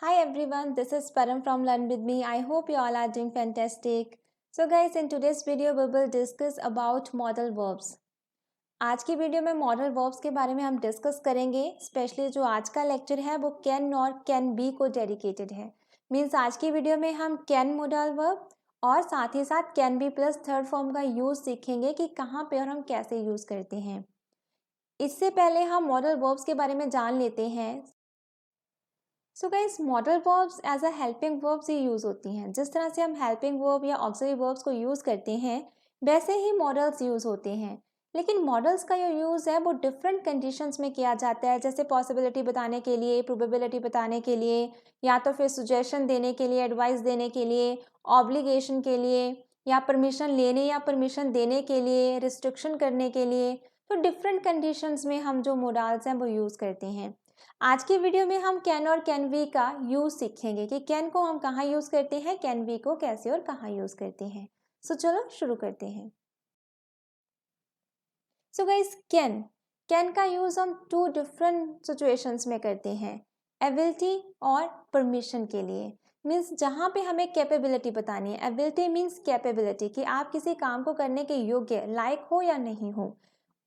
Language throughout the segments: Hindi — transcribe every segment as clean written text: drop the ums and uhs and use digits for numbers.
Hi everyone, this is Param from Learn With Me. I hope you all are doing fantastic. So guys, in today's video we will discuss about modal verbs. आज की वीडियो में मॉडल वर्ब्स के बारे में हम डिस्कस करेंगे. स्पेशली जो आज का लेक्चर है वो कैन और कैन बी को डेडिकेटेड है. मीन्स आज की वीडियो में हम कैन मॉडल वर्ब और साथ ही साथ can be plus third form का यूज़ सीखेंगे कि कहाँ पे और हम कैसे यूज़ करते हैं. इससे पहले हम मॉडल वर्ब्स के बारे में जान लेते हैं. So guys, modal verbs as a helping verbs ही यूज़ होती हैं. जिस तरह से हम हेल्पिंग वर्ब या ऑक्सिलरी वर्ब्स को यूज़ करते हैं वैसे ही मॉडल्स यूज़ होते हैं. लेकिन मॉडल्स का जो यूज़ है वो डिफरेंट कंडीशंस में किया जाता है. जैसे पॉसिबिलिटी बताने के लिए, प्रोबेबिलिटी बताने के लिए, या तो फिर सजेशन देने के लिए, एडवाइस देने के लिए, ऑब्लिगेशन के लिए, या परमिशन लेने या परमिशन देने के लिए, रिस्ट्रिक्शन करने के लिए. तो डिफरेंट कंडीशंस में हम जो मॉडल्स हैं वो यूज़ करते हैं. आज की वीडियो में हम कैन और कैन बी का यूज सीखेंगे कि कैन को हम कहाँ यूज करते हैं, कैन बी को कैसे और कहाँ यूज करते हैं. सो चलो शुरू करते हैं. सो गाइस, कैन कैन का यूज हम टू डिफरेंट सिचुएशंस में करते हैं. एबिलिटी और परमिशन के लिए. मीन्स जहाँ पे हमें कैपेबिलिटी बतानी है. एबिलिटी मीन्स कैपेबिलिटी कि आप किसी काम को करने के योग्य लायक हो या नहीं हो.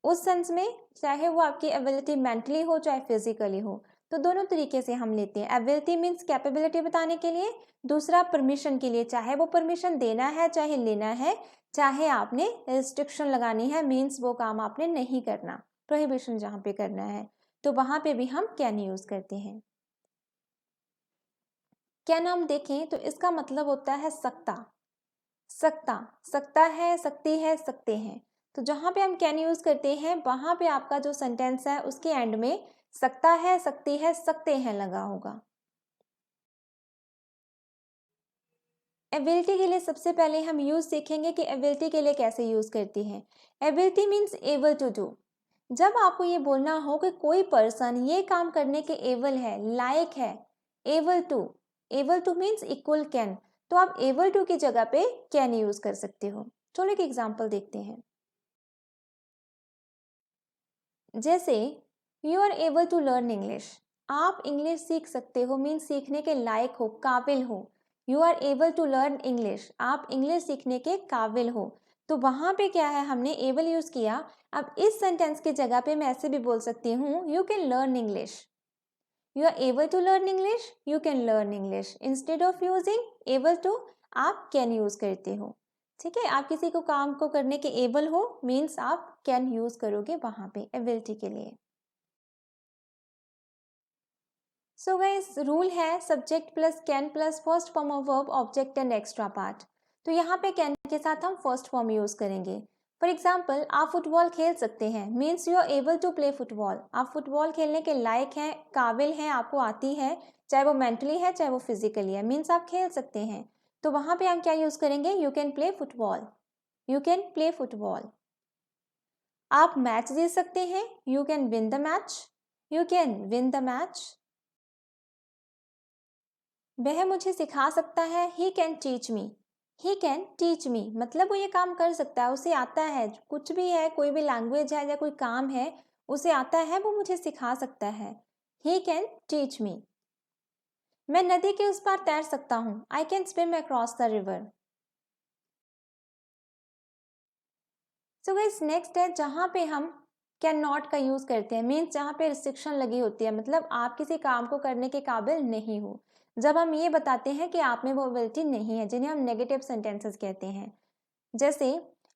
उस सेंस में चाहे वो आपकी एबिलिटी मेंटली हो चाहे फिजिकली हो, तो दोनों तरीके से हम लेते हैं. एबिलिटी मीन्स कैपेबिलिटी बताने के लिए, दूसरा परमिशन के लिए, चाहे वो परमिशन देना है चाहे लेना है, चाहे आपने रिस्ट्रिक्शन लगानी है, मीन्स वो काम आपने नहीं करना, प्रोहिबिशन जहाँ पे करना है, तो वहाँ पे भी हम कैन यूज करते हैं. कैन हम देखें तो इसका मतलब होता है सकता. सकता, सकता है, सकती है, सकते हैं. तो जहाँ पे हम कैन यूज करते हैं वहाँ पे आपका जो सेंटेंस है उसके एंड में सकता है, सकती है, सकते हैं लगा होगा. एबिलिटी के लिए सबसे पहले हम यूज सीखेंगे कि एबिलिटी के लिए कैसे यूज करती है. Ability means able to do. जब आपको ये बोलना हो कि कोई पर्सन ये काम करने के एबल है, लायक है, able to. Able to means equal can. तो आप एबल टू की जगह पे कैन यूज कर सकते हो. चलो एक एग्जांपल देखते हैं. जैसे you are able to learn English. आप इंग्लिश सीख सकते हो, मीन्स सीखने के लायक हो, काबिल हो. You are able to learn English, आप इंग्लिश सीखने के काबिल हो. तो वहाँ पे क्या है, हमने एबल यूज किया. अब इस सेंटेंस की जगह पे मैं ऐसे भी बोल सकती हूँ, you can learn English. You are able to learn English, you can learn English. Instead of using able to आप कैन यूज करते हो. ठीक है, आप किसी को काम को करने के एबल हो, मीन्स आप कैन यूज करोगे वहां पे एबिलिटी के लिए. सो गाइस, रूल है subject plus can plus first form of verb, object and extra part. तो यहाँ पे कैन के साथ हम फर्स्ट फॉर्म यूज करेंगे. फॉर एग्जाम्पल, आप फुटबॉल खेल सकते हैं, means you are able to play football. आप फुटबॉल खेलने के लायक हैं, काबिल हैं, आपको आती है, चाहे वो मेंटली है चाहे वो फिजिकली है, मीन्स आप खेल सकते हैं. तो वहां पे हम क्या यूज करेंगे, you can play football. You can play football. आप मैच जीत सकते हैं, you can win the match. You can win the match. वह मुझे सिखा सकता है, he can teach me. He can teach me मतलब वो ये काम कर सकता है, उसे आता है, कुछ भी है, कोई भी लैंग्वेज है या कोई काम है उसे आता है, वो मुझे सिखा सकता है. He can teach me. मैं नदी के उस पार तैर सकता हूँ, I can swim across the river. So guys, next है जहाँ पे हम कैन नॉट का यूज करते हैं, मीन्स जहाँ पे रिस्ट्रिक्शन लगी होती है, मतलब आप किसी काम को करने के काबिल नहीं हो. जब हम ये बताते हैं कि आप में वो एबिलिटी नहीं है, जिन्हें हम नेगेटिव सेंटेंसेस कहते हैं. जैसे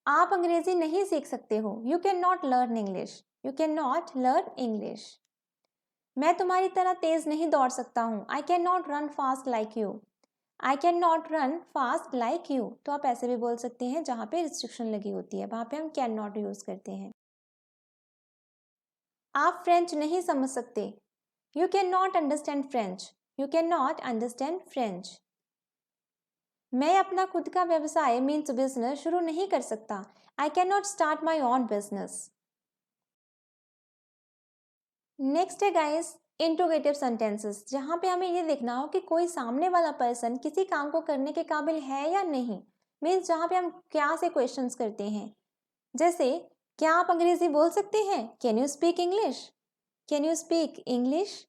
आप अंग्रेजी नहीं सीख सकते हो, you can not learn English. You can not learn English. मैं तुम्हारी तरह तेज नहीं दौड़ सकता हूँ, I can not run fast like you. I can not run fast like you. तो आप ऐसे भी बोल सकते हैं जहाँ पे रिस्ट्रिक्शन लगी होती है, वहाँ पे हम कैन नॉट यूज करते हैं. आप फ्रेंच नहीं समझ सकते, you can not understand French. You can not understand French. मैं अपना खुद का व्यवसाय मीन्स बिजनेस शुरू नहीं कर सकता, I can not start my own business. Next है गाइस, इंट्रोगेटिव सेंटेंसेस, जहाँ पे हमें ये देखना हो कि कोई सामने वाला पर्सन किसी काम को करने के काबिल है या नहीं. मीन्स जहाँ पे हम क्या से क्वेश्चंस करते हैं. जैसे क्या आप अंग्रेजी बोल सकते हैं, can you speak English. Can you speak English.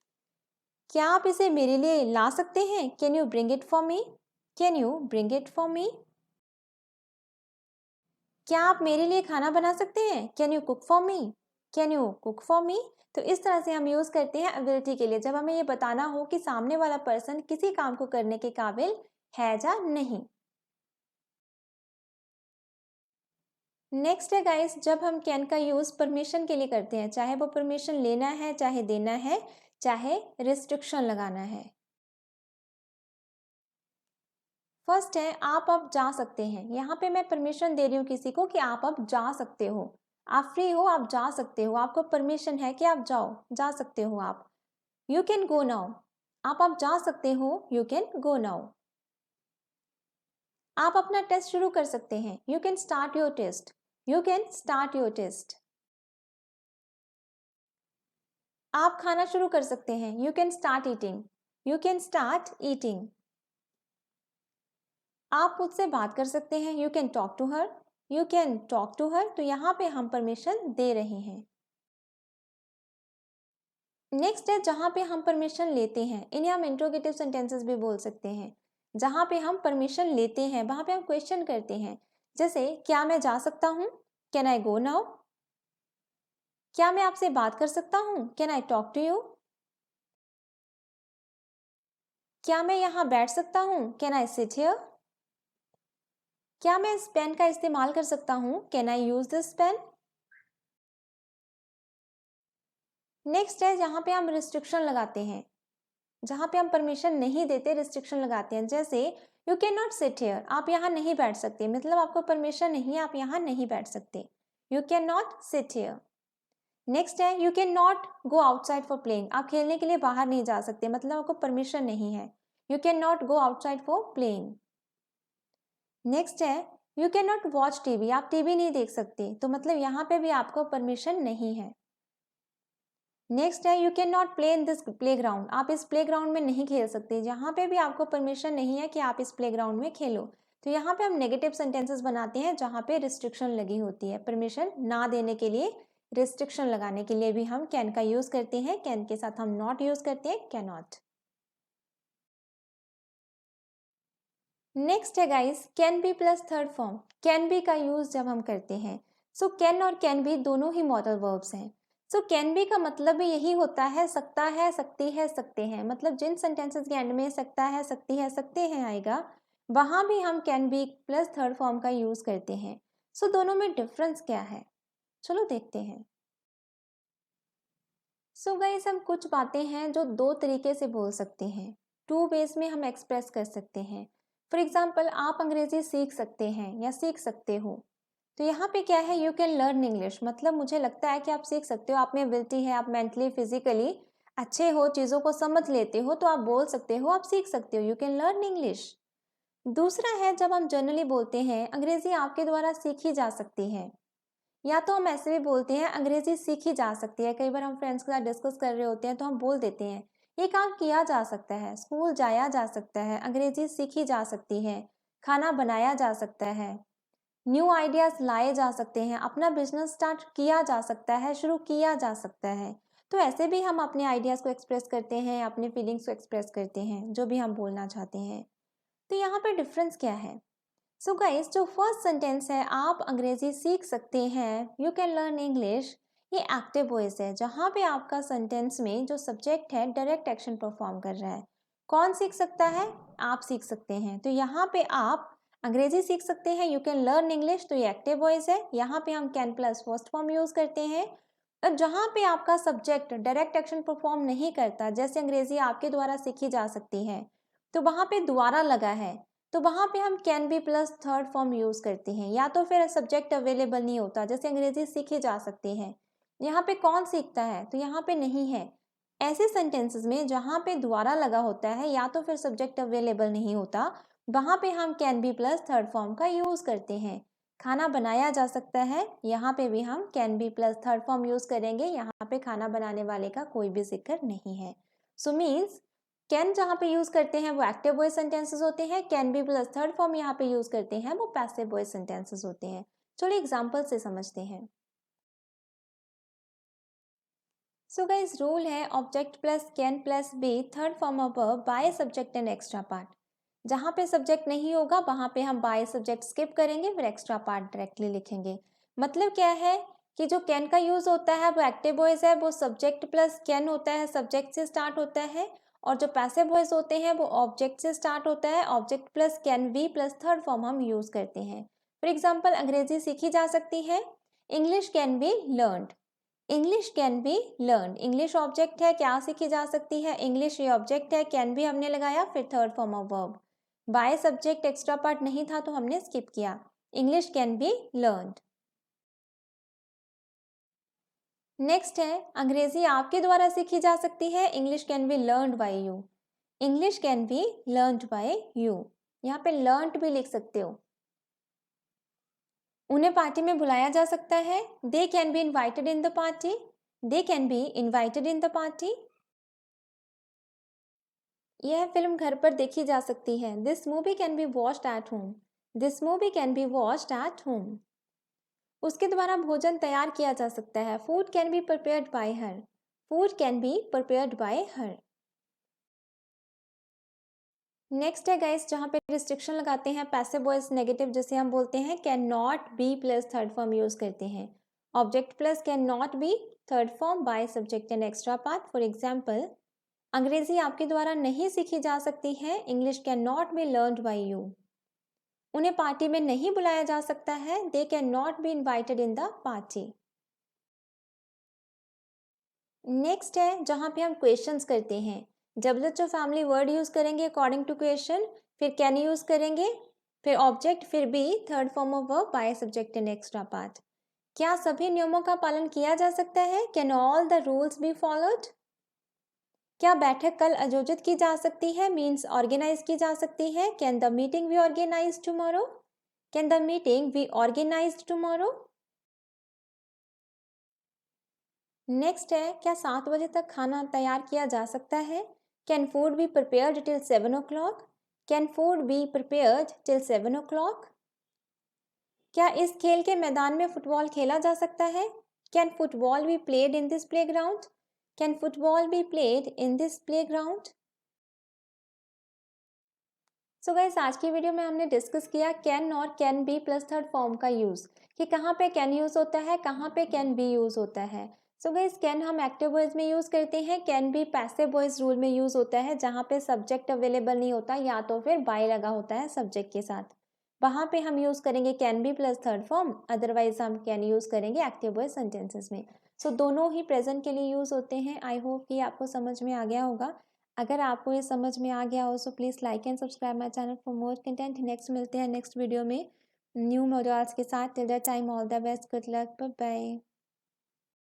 क्या आप इसे मेरे लिए ला सकते हैं? Can you bring it for me? Can you bring it for me? क्या आप मेरे लिए खाना बना सकते हैं? Can you cook for me? Can you cook for me? तो इस तरह से हम यूज करते हैं एबिलिटी के लिए, जब हमें ये बताना हो कि सामने वाला पर्सन किसी काम को करने के काबिल है या नहीं। नेक्स्ट है गाइस, जब हम कैन का यूज परमिशन के लिए करते हैं, चाहे वो परमिशन लेना है, चाहे देना है, चाहे रिस्ट्रिक्शन लगाना है। फर्स्ट है आप अब जा सकते हैं। यहाँ पे मैं परमिशन दे रही हूँ किसी को कि आप अब जा सकते हो, आप फ्री हो, आप जा सकते हो, आपको परमिशन है कि आप जाओ, जा सकते हो आप। यू कैन गो नाउ, आप अब जा सकते हो, यू कैन गो नाउ। आप अपना टेस्ट शुरू कर सकते हैं, you can start your test, you can start your test. आप खाना शुरू कर सकते हैं, you can start eating, you can start eating. आप मुझसे बात कर सकते हैं, you can talk to her, you can talk to her. तो यहाँ पे हम परमिशन दे रहे हैं। नेक्स्ट है जहाँ पे हम परमिशन लेते हैं, इन्हें हम इंट्रोगेटिव सेंटेंसेस भी बोल सकते हैं। जहाँ पे हम परमिशन लेते हैं वहाँ पे हम क्वेश्चन करते हैं, जैसे क्या मैं जा सकता हूँ? Can I go now? क्या मैं आपसे बात कर सकता हूँ? Can I talk to you? क्या मैं यहाँ बैठ सकता हूँ? Can I sit here? क्या मैं इस पेन का इस्तेमाल कर सकता हूँ? Can I use this pen? Next है जहाँ पे हम रिस्ट्रिक्शन लगाते हैं, जहाँ पे हम परमिशन नहीं देते, रिस्ट्रिक्शन लगाते हैं, जैसे you can not sit here, आप यहाँ नहीं बैठ सकते, मतलब आपको परमिशन नहीं है, आप यहाँ नहीं बैठ सकते, you can not sit here. Next है you can not go outside for playing, आप खेलने के लिए बाहर नहीं जा सकते, मतलब आपको परमिशन नहीं है, you can not go outside for playing. Next है you can not watch TV, आप टीवी नहीं देख सकते, तो मतलब यहाँ पे भी आपको परमिशन नहीं है। नेक्स्ट है you can not play in this playground, आप इस प्लेग्राउंड में नहीं खेल सकते, जहाँ पे भी आपको परमिशन नहीं है कि आप इस प्लेग्राउंड में खेलो। तो यहाँ पे हम नेगेटिव सेंटेंसेस बनाते हैं जहाँ पे रिस्ट्रिक्शन लगी होती है, परमिशन ना देने के लिए, रिस्ट्रिक्शन लगाने के लिए भी हम कैन का यूज करते हैं। कैन के साथ हम नॉट यूज करते हैं, कैन नॉट। नेक्स्ट है guys can be plus third form. Can be का यूज जब हम करते हैं, सो कैन और कैन बी दोनों ही मॉडल वर्ब्स हैं। सो कैन बी का मतलब भी यही होता है, सकता है, सकती है, सकते हैं, मतलब जिन सेंटेंसेस के एंड में सकता है, सकती है, सकते हैं आएगा, वहां भी हम can be plus third form का यूज करते हैं। सो दोनों में डिफरेंस क्या है, चलो देखते हैं। सो गाइस हम कुछ बातें हैं जो दो तरीके से बोल सकते हैं, टू वेज में हम एक्सप्रेस कर सकते हैं। फॉर एग्जाम्पल आप अंग्रेजी सीख सकते हैं या सीख सकते हो, तो यहाँ पे क्या है, यू कैन लर्न इंग्लिश, मतलब मुझे लगता है कि आप सीख सकते हो, आप में एबिलिटी है, आप मेंटली फिजिकली अच्छे हो, चीज़ों को समझ लेते हो, तो आप बोल सकते हो, आप सीख सकते हो, यू कैन लर्न इंग्लिश। दूसरा है जब हम जनरली बोलते हैं अंग्रेजी आपके द्वारा सीखी जा सकती है, या तो हम ऐसे भी बोलते हैं अंग्रेजी सीखी जा सकती है। कई बार हम फ्रेंड्स के साथ डिस्कस कर रहे होते हैं तो हम बोल देते हैं ये काम किया जा सकता है, स्कूल जाया जा सकता है, अंग्रेजी सीखी जा सकती है, खाना बनाया जा सकता है, न्यू आइडियाज लाए जा सकते हैं, अपना बिजनेस स्टार्ट किया जा सकता है, शुरू किया जा सकता है। तो ऐसे भी हम अपने आइडियाज को एक्सप्रेस करते हैं, अपने फीलिंग्स को एक्सप्रेस करते हैं, जो भी हम बोलना चाहते हैं। तो यहाँ पे डिफरेंस क्या है? सो गाइस जो फर्स्ट सेंटेंस है आप अंग्रेजी सीख सकते हैं, यू कैन लर्न इंग्लिश, ये एक्टिव वॉइस है, जहाँ पे आपका सेंटेंस में जो सब्जेक्ट है डायरेक्ट एक्शन परफॉर्म कर रहा है। कौन सीख सकता है? आप सीख सकते हैं। तो यहाँ पे आप अंग्रेजी सीख सकते हैं, यू कैन लर्न इंग्लिश, तो ये एक्टिव वॉइस है, यहाँ पे हम can plus first form use करते हैं। और जहाँ पे आपका सब्जेक्ट डायरेक्ट एक्शन परफॉर्म नहीं करता, जैसे अंग्रेजी आपके द्वारा सीखी जा सकती है, तो वहाँ पे दोबारा लगा है, तो वहाँ पे हम can be plus third form use करते हैं। या तो फिर सब्जेक्ट अवेलेबल नहीं होता, जैसे अंग्रेजी सीखी जा सकती है, यहाँ पे कौन सीखता है, तो यहाँ पे नहीं है। ऐसे सेंटेंसेस में जहाँ पे दोबारा लगा होता है या तो फिर सब्जेक्ट अवेलेबल नहीं होता, वहाँ पे हम can be plus third form का यूज करते हैं। खाना बनाया जा सकता है, यहाँ पे भी हम can be plus third form use करेंगे, यहाँ पे खाना बनाने वाले का कोई भी जिक्र नहीं है। सो मीन्स कैन जहाँ पे यूज करते हैं वो एक्टिव वॉइस सेंटेंसेस होते हैं, can be plus third form यहाँ पे यूज करते हैं वो पैसिव वॉइस सेंटेंसेस होते हैं। चलिए एग्जाम्पल से समझते हैं। सो गाइस रूल है object plus can plus be third form of verb by subject and extra part. जहाँ पे सब्जेक्ट नहीं होगा वहाँ पे हम बाय सब्जेक्ट स्किप करेंगे, फिर एक्स्ट्रा पार्ट डायरेक्टली लिखेंगे। मतलब क्या है कि जो कैन का यूज होता है वो एक्टिव वॉइस है, वो सब्जेक्ट प्लस कैन होता है, सब्जेक्ट से स्टार्ट होता है। और जो पैसिव वॉइस होते हैं वो ऑब्जेक्ट से स्टार्ट होता है, object plus can be plus third form हम यूज करते हैं। फॉर एग्जाम्पल अंग्रेजी सीखी जा सकती है, English can be learned. English can be learn, English object है, क्या सीखी जा सकती है, इंग्लिश ये ऑब्जेक्ट है, कैन भी हमने लगाया, फिर third form of verb. By subject extra part नहीं था तो हमने स्किप किया, English can be learned. Next है अंग्रेजी आपके द्वारा सीखी जा सकती है, English can be learned by you. English can be learned by you, यहाँ पे लर्नड भी लिख सकते हो। उन्हें पार्टी में बुलाया जा सकता है, they can be invited in the party, they can be invited in the party. यह फिल्म घर पर देखी जा सकती है, this movie can be watched at home, this movie can be watched at home. उसके द्वारा भोजन तैयार किया जा सकता है, food can be prepared by her, food can be prepared by her. Next है गाइस जहाँ पे रिस्ट्रिक्शन लगाते हैं, पैसिव वॉइस नेगेटिव जिसे हम बोलते हैं, can not be plus third form use करते हैं। Object plus can not be third form by subject and extra part. For example अंग्रेजी आपके द्वारा नहीं सीखी जा सकती है, English can not be learned by you. उन्हें पार्टी में नहीं बुलाया जा सकता है, they can not be invited in the party. Next है जहाँ पे हम क्वेश्चंस करते हैं, डब्ल्यूएच फैमिली वर्ड यूज करेंगे अकॉर्डिंग टू क्वेश्चन, फिर कैन यूज करेंगे, फिर ऑब्जेक्ट, फिर be third form of verb by subject and extra part. क्या सभी नियमों का पालन किया जा सकता है, can all the rules be followed. क्या बैठक कल आयोजित की जा सकती है, मीन्स ऑर्गेनाइज की जा सकती है, can the meeting be organize tomorrow, can the meeting be organize tomorrow. Next है क्या 7 बजे तक खाना तैयार किया जा सकता है, can food be prepared till 7 o'clock, can food be prepared till 7 o'clock। क्या इस खेल के मैदान में फुटबॉल खेला जा सकता है, can football be played in this playground, can football be played in this playground. So guys आज की वीडियो में हमने डिस्कस किया कैन और can be plus third form का यूज, कि कहाँ पे कैन यूज होता है, कहाँ पे कैन बी यूज होता है। सो गाइस कैन हम एक्टिव वॉइस में यूज करते हैं, can be passive voice rule में यूज होता है, जहाँ पे सब्जेक्ट अवेलेबल नहीं होता या तो फिर बाय लगा होता है सब्जेक्ट के साथ, वहाँ पे हम यूज करेंगे can be plus third form, otherwise हम कैन यूज करेंगे एक्टिव वॉइस सेंटेंसेस में। सो दोनों ही प्रेजेंट के लिए यूज होते हैं। आई होप कि आपको समझ में आ गया होगा। अगर आपको ये समझ में आ गया हो so please like and subscribe my channel for more content. Next मिलते हैं नेक्स्ट वीडियो में न्यू मॉड्यूल्स के साथ। Till that time all the best, good luck, bye bye.